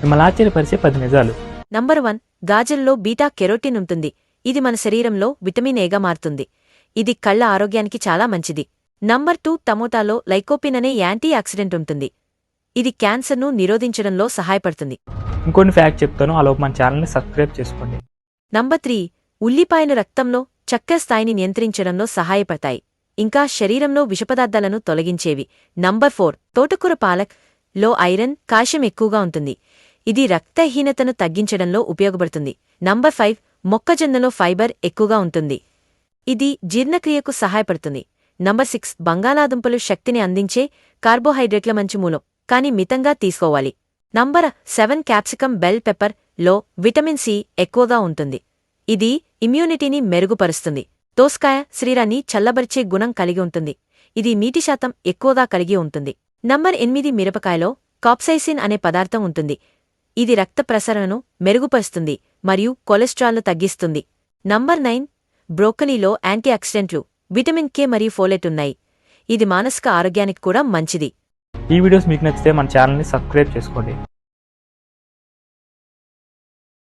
మిమ్మల్ని ఆశ్చర్యపరిచే 10 నిజాలు. Number 1. గాజల్లో beta carotene ఉంటుంది. ఇది మన శరీరంలో విటమిన్ ఏగా మారుతుంది. ఇది కళ్ల ఆరోగ్యానికి చాలా మంచిది. నంబర్ 2. టమోటాలో లైకోపిన్ అనే యాంటీ ఆక్సిడెంట్ ఉంటుంది. ఇది క్యాన్సర్ను నిరోధించడంలో సహాయపడుతుంది. ఇంకొన్ని ఫ్యాక్ట్ చెప్తాను, ఆలోపు మన ఛానల్ని సబ్స్క్రైబ్ చేసుకోండి. నంబర్ 3. ఉల్లిపాయలు రక్తంలో చక్కెర స్థాయిని నియంత్రించడంలో సహాయపడతాయి. ఇంకా శరీరంలో విషపదార్థాలను తొలగించేవి. నంబర్ 4. తోటకూర పాలక్ లో ఐరన్, కాల్షియం ఎక్కువగా ఉంటుంది. ఇది రక్తహీనతను తగ్గించడంలో ఉపయోగపడుతుంది. నంబర్ 5. మొక్కజొన్నలో ఫైబర్ ఎక్కువగా ఉంటుంది. ఇది జీర్ణక్రియకు సహాయపడుతుంది. నంబర్ 6. బంగాళాదుంపలు శక్తిని అందించే కార్బోహైడ్రేట్ల మంచి మూలం, కానీ మితంగా తీసుకోవాలి. నంబర్ 7. క్యాప్సికం బెల్ పెప్పర్ లో విటమిన్ సి ఎక్కువగా ఉంటుంది. ఇది ఇమ్యూనిటీని మెరుగుపరుస్తుంది. దోసకాయ శరీరాన్ని చల్లబరిచే గుణం కలిగి ఉంటుంది. ఇది నీటి శాతం ఎక్కువగా కలిగి ఉంటుంది. నంబర్ 8. మిరపకాయలో కాప్సైసిన్ అనే పదార్థం ఉంటుంది. ఇది రక్త ప్రసరణను మెరుగుపరుస్తుంది మరియు కొలెస్ట్రాల్ను తగ్గిస్తుంది. నంబర్ 9. బ్రోకలీలో యాంటీ ఆక్సిడెంట్లు, విటమిన్ కే మరియు ఫోలేట్ ఉన్నాయి. ఇది మానసిక ఆరోగ్యానికి కూడా మంచిది. ఈ వీడియోస్ మీకు నచ్చితే మన ఛానల్ని సబ్స్క్రైబ్ చేసుకోండి.